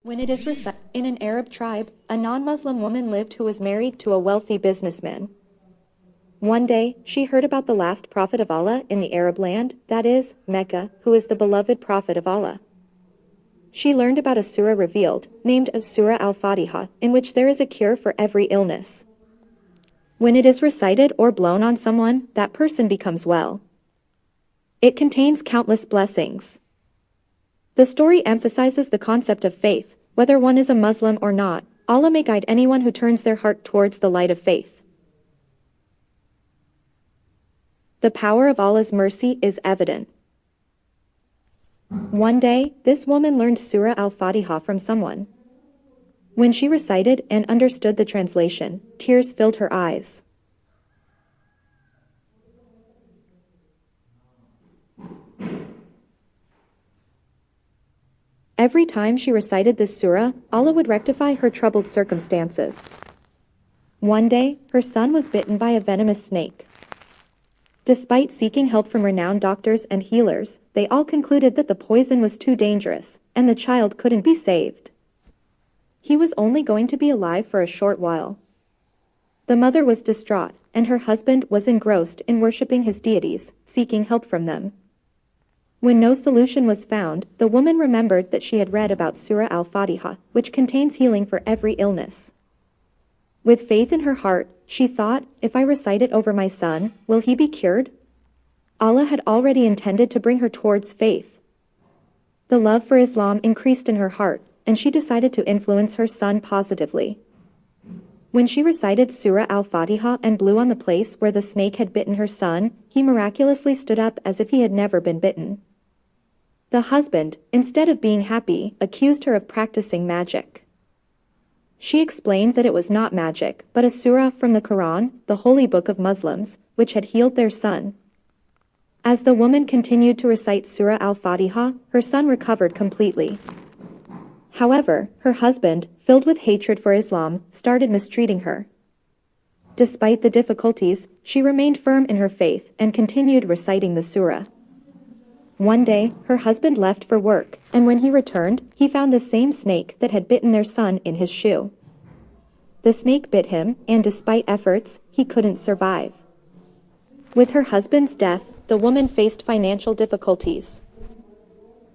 When it is in an Arab tribe, a non-Muslim woman lived who was married to a wealthy businessman. One day, she heard about the last prophet of Allah in the Arab land, that is, Mecca, who is the beloved prophet of Allah. She learned about a surah revealed, named Surah Fatiha, in which there is a cure for every illness. When it is recited or blown on someone, that person becomes well. It contains countless blessings. The story emphasizes the concept of faith. Whether one is a Muslim or not, Allah may guide anyone who turns their heart towards the light of faith. The power of Allah's mercy is evident. One day, this woman learned Surah Al-Fatiha from someone. When she recited and understood the translation, tears filled her eyes. Every time she recited this surah, Allah would rectify her troubled circumstances. One day, her son was bitten by a venomous snake. Despite seeking help from renowned doctors and healers, they all concluded that the poison was too dangerous, and the child couldn't be saved. He was only going to be alive for a short while. The mother was distraught, and her husband was engrossed in worshipping his deities, seeking help from them. When no solution was found, the woman remembered that she had read about Surah Al-Fatiha, which contains healing for every illness. With faith in her heart, she thought, if I recite it over my son, will he be cured? Allah had already intended to bring her towards faith. The love for Islam increased in her heart, and she decided to influence her son positively. When she recited Surah Al-Fatiha and blew on the place where the snake had bitten her son, he miraculously stood up as if he had never been bitten. The husband, instead of being happy, accused her of practicing magic. She explained that it was not magic, but a surah from the Quran, the holy book of Muslims, which had healed their son. As the woman continued to recite Surah Al-Fatiha, her son recovered completely. However, her husband, filled with hatred for Islam, started mistreating her. Despite the difficulties, she remained firm in her faith and continued reciting the surah. One day, her husband left for work, and when he returned, he found the same snake that had bitten their son in his shoe. The snake bit him, and despite efforts, he couldn't survive. With her husband's death, the woman faced financial difficulties.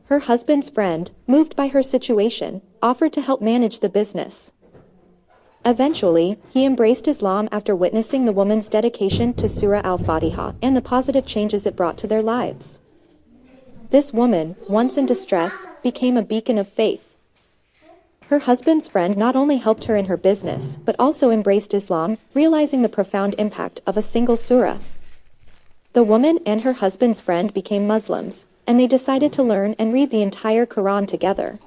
Her husband's friend, moved by her situation, offered to help manage the business. Eventually, he embraced Islam after witnessing the woman's dedication to Surah Al-Fatiha and the positive changes it brought to their lives. This woman, once in distress, became a beacon of faith. Her husband's friend not only helped her in her business, but also embraced Islam, realizing the profound impact of a single surah. The woman and her husband's friend became Muslims, and they decided to learn and read the entire Quran together.